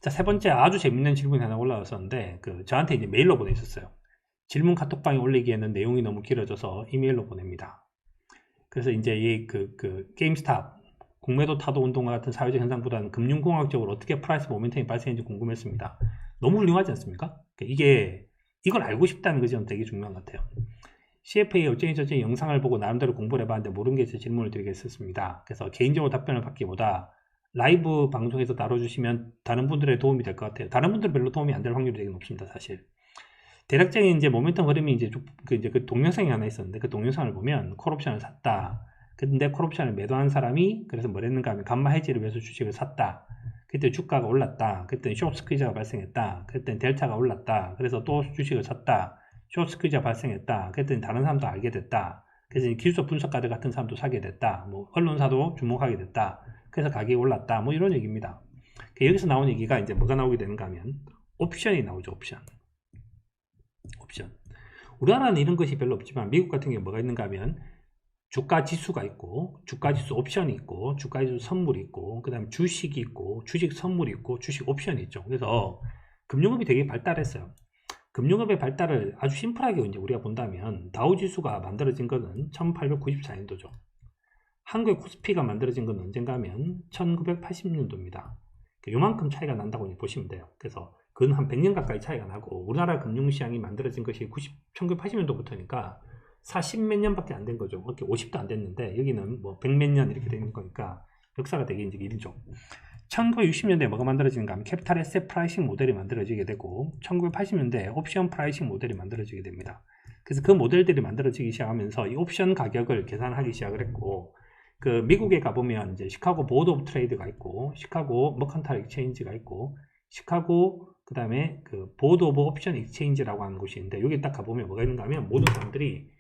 자, 세 번째 아주 재밌는 질문이 하나 올라왔었는데 저한테 이제 메일로 보내셨어요. 질문 카톡방에 올리기에는 내용이 너무 길어져서 이메일로 보냅니다. 그래서 이제 이 게임스탑 공매도 타도 운동과 같은 사회적 현상보다는 금융공학적으로 어떻게 프라이스 모멘텀이 발생했는지 궁금했습니다. 너무 훌륭하지 않습니까? 이걸 알고 싶다는 것이 되게 중요한 것 같아요. CFA 어쩌니 저쩌니 영상을 보고 나름대로 공부를 해봤는데 모르는 게 있어서 질문을 드리겠습니다. 그래서 개인적으로 답변을 받기보다 라이브 방송에서 다뤄주시면 다른 분들의 도움이 될 것 같아요. 다른 분들은 별로 도움이 안 될 확률이 되게 높습니다, 사실. 대략적인 이제 모멘텀 흐름이 이제 그 동영상이 하나 있었는데 그 동영상을 보면 콜옵션을 샀다. 근데 콜옵션을 매도한 사람이 그래서 뭘 했는가 하면 감마 해지를 위해서 주식을 샀다. 그때 주가가 올랐다. 그때 숏 스퀴즈가 발생했다. 그때 델타가 올랐다. 그래서 또 주식을 샀다. 숏 스퀴즈가 발생했다. 그랬더니 다른 사람도 알게 됐다. 그래서 기술적 분석가들 같은 사람도 사게 됐다. 뭐 언론사도 주목하게 됐다. 그래서 가격이 올랐다. 뭐 이런 얘기입니다. 여기서 나온 얘기가 이제 뭐가 나오게 되는가 하면 옵션이 나오죠. 옵션. 우리나라는 이런 것이 별로 없지만 미국 같은 경우에 뭐가 있는가 하면 주가 지수가 있고 주가 지수 옵션이 있고 주가 지수 선물이 있고 그 다음에 주식이 있고 주식 선물이 있고 주식 옵션이 있죠. 그래서 금융업이 되게 발달했어요. 금융업의 발달을 아주 심플하게 이제 우리가 본다면 다우 지수가 만들어진 것은 1894년도죠. 한국의 코스피가 만들어진 건 언젠가 하면 1980년도입니다. 요만큼 차이가 난다고 보시면 돼요. 그래서 그건 한 100년 가까이 차이가 나고 우리나라 금융시장이 만들어진 것이 1980년도부터니까 40몇 년밖에 안 된 거죠. 이렇게 50도 안 됐는데 여기는 뭐 100몇 년 이렇게 되는 거니까 역사가 되게 이제 길죠. 1960년대에 뭐가 만들어지는가 하면 캐피탈 에셋 프라이싱 모델이 만들어지게 되고 1980년대에 옵션 프라이싱 모델이 만들어지게 됩니다. 그래서 그 모델들이 만들어지기 시작하면서 이 옵션 가격을 계산하기 시작을 했고 미국에 가보면 이제 시카고 보드 오브 트레이드가 있고 시카고 머컨타일 익스체인지가 있고 시카고 그 다음에 보드 오브 옵션 익스체인지라고 하는 곳이 있는데 여기 딱 가보면 뭐가 있는가 하면 모든 사람들이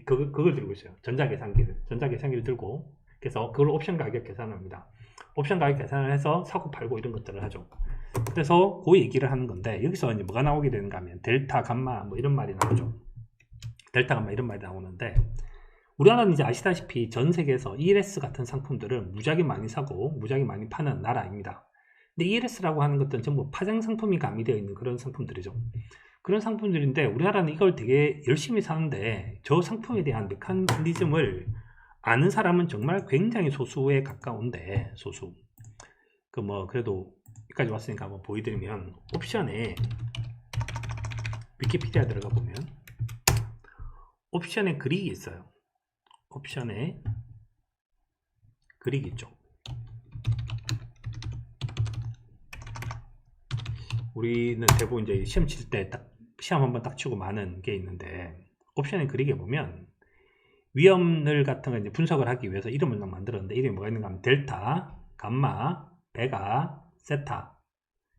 그걸 들고 있어요. 전자계산기를 들고 그래서 그걸 옵션 가격 계산을 합니다. 옵션 가격 계산을 해서 사고 팔고 이런 것들을 하죠. 그래서 그 얘기를 하는 건데 여기서 이제 뭐가 나오게 되는가 하면 델타, 감마 뭐 이런 말이 나오죠. 델타, 감마 이런 말이 나오는데 우리나라는 이제 아시다시피 전 세계에서 ELS 같은 상품들을 무지하게 많이 사고 무지하게 많이 파는 나라입니다. 근데 ELS라고 하는 것들은 전부 파생 상품이 가미되어 있는 그런 상품들이죠. 그런 상품들인데 우리나라는 이걸 되게 열심히 사는데 저 상품에 대한 메커니즘을 아는 사람은 정말 굉장히 소수에 가까운데 소수. 그래도 여기까지 왔으니까 한번 보여드리면 옵션에 위키피디아 들어가 보면 옵션에 그릭이 있어요. 옵션에 그릭이 있죠. 우리는 대부분 이제 시험 칠 때 시험 한번 딱 치고 많은 게 있는데 옵션에 그릭에 보면 위험을 같은 거 이제 분석을 하기 위해서 이름을 만들었는데 이름이 뭐가 있는가 하면 델타, 감마, 베가, 세타.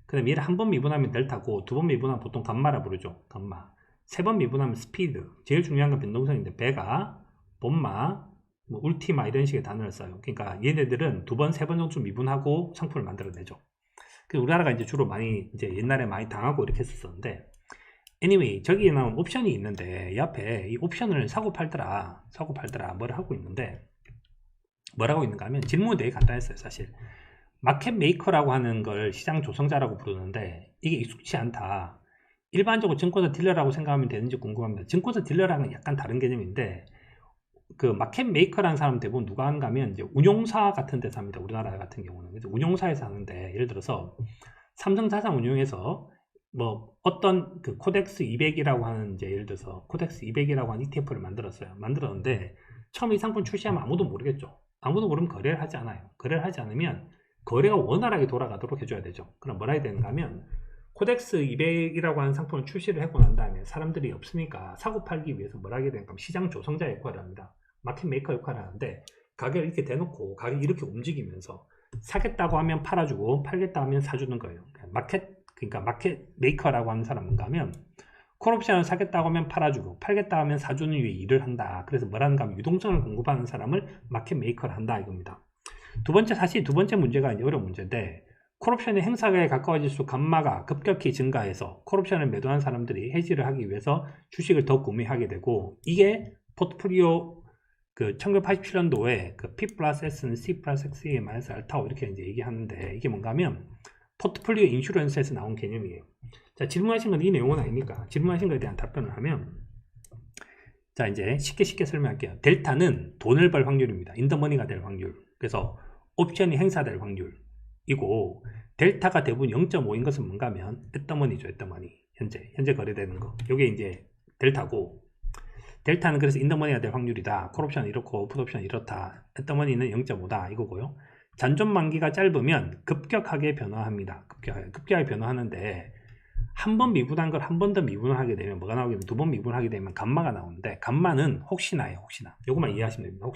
그 다음에 얘를 한 번 미분하면 델타고 두 번 미분하면 보통 감마라 부르죠. 감마. 세 번 미분하면 스피드. 제일 중요한 건 변동성인데 베가, 봄마, 뭐 울티마 이런 식의 단어를 써요. 그러니까 얘네들은 두 번, 세 번 정도 미분하고 상품을 만들어내죠. 그래서 우리나라가 이제 주로 많이 이제 옛날에 많이 당하고 이렇게 했었는데 anyway 저기에 나온 옵션이 있는데 이 앞에 이 옵션을 사고 팔더라 뭘 하고 있는데 뭐라고 있는가 하면 질문이 되게 간단했어요. 사실 마켓 메이커라고 하는 걸 시장 조성자라고 부르는데 이게 익숙치 않다. 일반적으로 증권사 딜러라고 생각하면 되는지 궁금합니다. 증권사 딜러랑은 약간 다른 개념인데 마켓 메이커라는 사람 대부분 누가 하는가 하면 이제 운용사 같은 데서 합니다. 우리나라 같은 경우는. 그래서 운용사에서 하는데 예를 들어서 삼성자산운용에서 뭐 어떤 코덱스 200이라고 하는 이제 예를 들어서 코덱스 200이라고 하는 ETF를 만들었는데 처음 이 상품 출시하면 아무도 모르겠죠. 아무도 모르면 거래를 하지 않아요. 거래를 하지 않으면 거래가 원활하게 돌아가도록 해줘야 되죠. 그럼 뭐라 해야 되는가 하면 코덱스 200이라고 하는 상품을 출시를 하고 난 다음에 사람들이 없으니까 사고 팔기 위해서 뭐라 하게 되는가 하면 시장 조성자 역할을 합니다. 마켓 메이커 역할을 하는데 가격을 이렇게 대놓고 가격이 이렇게 움직이면서 사겠다고 하면 팔아주고 팔겠다 하면 사주는 거예요. 그러니까 마켓 메이커라고 하는 사람은 뭔가 하면 콜옵션을 사겠다고 하면 팔아주고 팔겠다 하면 사주는 위에 일을 한다. 그래서 뭐라는가 하면 유동성을 공급하는 사람을 마켓 메이커를 한다 이겁니다. 사실 두 번째 문제가 이제 어려운 문제인데 콜옵션의 행사가에 가까워질수록 감마가 급격히 증가해서 콜옵션을 매도한 사람들이 해지를 하기 위해서 주식을 더 구매하게 되고 이게 포트폴리오 1987년도에 P 플러스 S는 C 플러스 X에 마이너스 알타고 이렇게 이제 얘기하는데 이게 뭔가 하면 포트폴리오 인슈런스에서 나온 개념이에요. 자, 질문하신 건 이 내용은 아니니까 질문하신 거에 대한 답변을 하면, 자, 이제 쉽게 설명할게요. 델타는 돈을 벌 확률입니다. 인더머니가 될 확률. 그래서 옵션이 행사될 확률이고, 델타가 대부분 0.5인 것은 뭔가 하면 애더머니죠. 애더머니. 현재 거래되는 거. 이게 이제 델타고, 델타는 그래서 인더머니가 될 확률이다. 콜옵션은 이렇고 풋옵션은 이렇다. 애더머니는 0.5다 이거고요. 잔존 만기가 짧으면 급격하게 변화합니다. 급격하게 변화하는데, 한 번 미분한 걸 한 번 더 미분을 하게 되면 뭐가 나오게 되면 두 번 미분하게 되면 감마가 나오는데, 감마는 혹시나예요. 혹시나. 요것만 이해하시면 됩니다.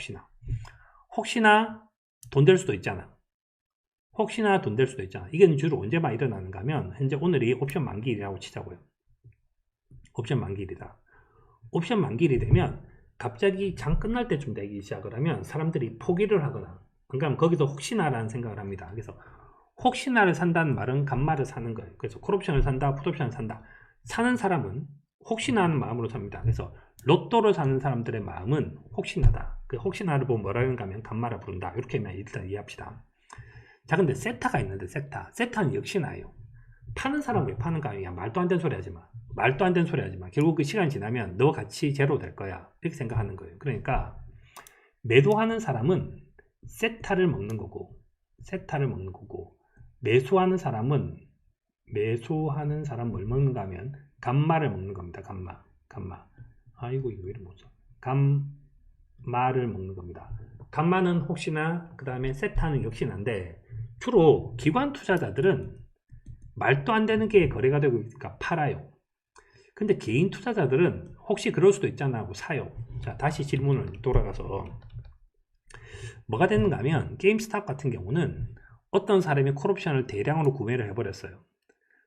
혹시나 돈 될 수도 있잖아. 혹시나 돈 될 수도 있잖아. 이게 주로 언제만 일어나는가 하면, 현재 오늘이 옵션 만기일이라고 치자고요. 옵션 만기일이다. 옵션 만기일이 되면 갑자기 장 끝날 때쯤 되기 시작을 하면 사람들이 포기를 하거나, 그러니까 거기서 혹시나라는 생각을 합니다. 그래서 혹시나를 산다는 말은 감마를 사는 거예요. 그래서 콜옵션을 산다, 풋옵션을 산다. 사는 사람은 혹시나 하는 마음으로 삽니다. 그래서 로또를 사는 사람들의 마음은 혹시나다. 그 혹시나를 보면 뭐라는가 하면 감마를 부른다. 이렇게만 일단 이해합시다. 자, 근데 세타가 있는데, 세타는 역시나예요. 파는 사람은 왜 파는가? 야, 말도 안 되는 소리 하지 마. 말도 안 되는 소리 하지 마. 결국 그 시간이 지나면 너 같이 제로 될 거야. 이렇게 생각하는 거예요. 그러니까 매도하는 사람은 세타를 먹는 거고, 매수하는 사람은 뭘 먹는가 하면 감마를 먹는 겁니다. 감마. 아이고, 이거 왜 이렇게 못 써. 감마를 먹는 겁니다. 감마는 혹시나, 그 다음에 세타는 역시나인데, 주로 기관 투자자들은 말도 안 되는 게 거래가 되고 있으니까 팔아요. 근데 개인 투자자들은 혹시 그럴 수도 있잖아 하고 사요. 자, 다시 질문을 돌아가서 뭐가 되는가 하면, 게임스탑 같은 경우는 어떤 사람이 콜옵션을 대량으로 구매를 해버렸어요.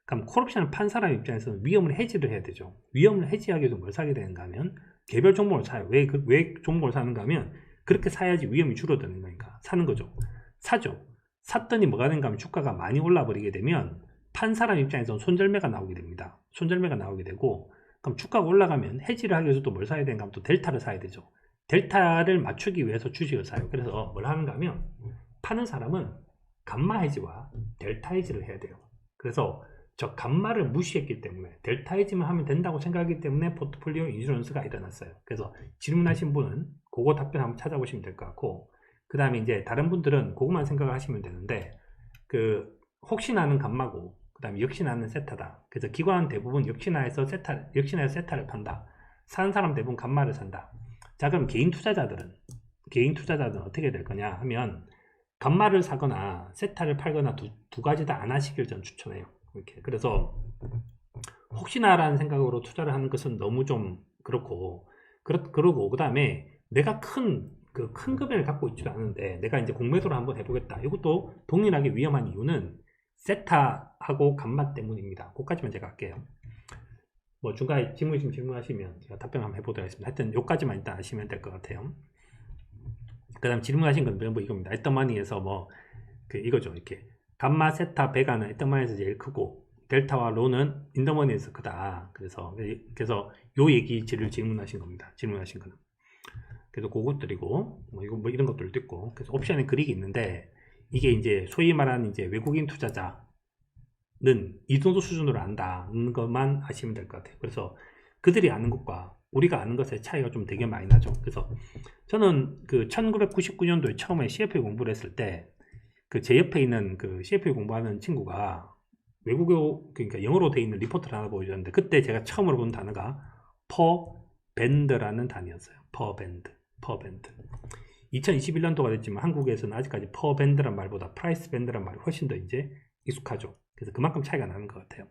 그럼 콜옵션을 판 사람 입장에서는 위험을 해지를 해야 되죠. 위험을 해지하기 위해서 뭘 사게 되는가 하면 개별 종목을 사요. 왜 종목을 사는가 하면, 그렇게 사야지 위험이 줄어드는 거니까 사는 거죠. 사죠. 샀더니 뭐가 되는가 하면 주가가 많이 올라 버리게 되면 판 사람 입장에서는 손절매가 나오게 됩니다. 손절매가 나오게 되고, 그럼 주가가 올라가면 해지를 하기 위해서 또 뭘 사야 되는가 하면 또 델타를 사야 되죠. 델타를 맞추기 위해서 주식을 사요. 그래서 뭘 하는가 하면, 파는 사람은 감마 해지와 델타 해지를 해야 돼요. 그래서 저 감마를 무시했기 때문에 델타 해지만 하면 된다고 생각하기 때문에 포트폴리오 인슈런스가 일어났어요. 그래서 질문하신 분은 그거 답변 한번 찾아보시면 될 것 같고, 그 다음에 이제 다른 분들은 그것만 생각을 하시면 되는데, 혹시나는 감마고, 그 다음에 역시나는 세타다. 그래서 기관 대부분 역시나에서 세타를 판다. 사는 사람 대부분 감마를 산다. 자, 그럼 개인 투자자들은 어떻게 될 거냐 하면, 감마를 사거나 세타를 팔거나 두 가지 다 안 하시길 전 추천해요. 이렇게. 그래서 혹시나라는 생각으로 투자를 하는 것은 너무 좀 그렇고, 그러고 그 다음에 내가 큰 금액을 갖고 있지도 않은데 내가 이제 공매도를 한번 해보겠다. 이것도 동일하게 위험한 이유는 세타하고 감마 때문입니다. 그것까지만 제가 할게요. 뭐 중간에 질문하시면 제가 답변 한번 해보도록 하겠습니다. 하여튼 요까지만 일단 아시면 될 것 같아요. 그 다음 질문하신 건 뭐 이겁니다. 애더머니에서 이거죠. 이렇게 감마, 세타, 베가는 애더머니에서 제일 크고, 델타와 로는 인더머니에서 크다. 그래서 요 얘기를 질문하신 겁니다. 질문하신 거는. 그래서 그것들이고, 뭐 이런 것들도 있고, 그래서 옵션에 그릭이 있는데, 이게 이제 소위 말하는 이제 외국인 투자자는 이 정도 수준으로 안다는 것만 아시면 될 것 같아요. 그래서 그들이 아는 것과 우리가 아는 것의 차이가 좀 되게 많이 나죠. 그래서 저는 1999년도에 처음에 CFA 공부를 했을 때, 제 옆에 있는 CFA 공부하는 친구가 그러니까 영어로 되어 있는 리포트를 하나 보여줬는데, 그때 제가 처음으로 본 단어가 퍼밴드라는 단어였어요. 퍼밴드. 2021년도가 됐지만 한국에서는 아직까지 퍼밴드란 말보다 프라이스 밴드란 말이 훨씬 더 이제 익숙하죠. 그래서 그만큼 차이가 나는 것 같아요.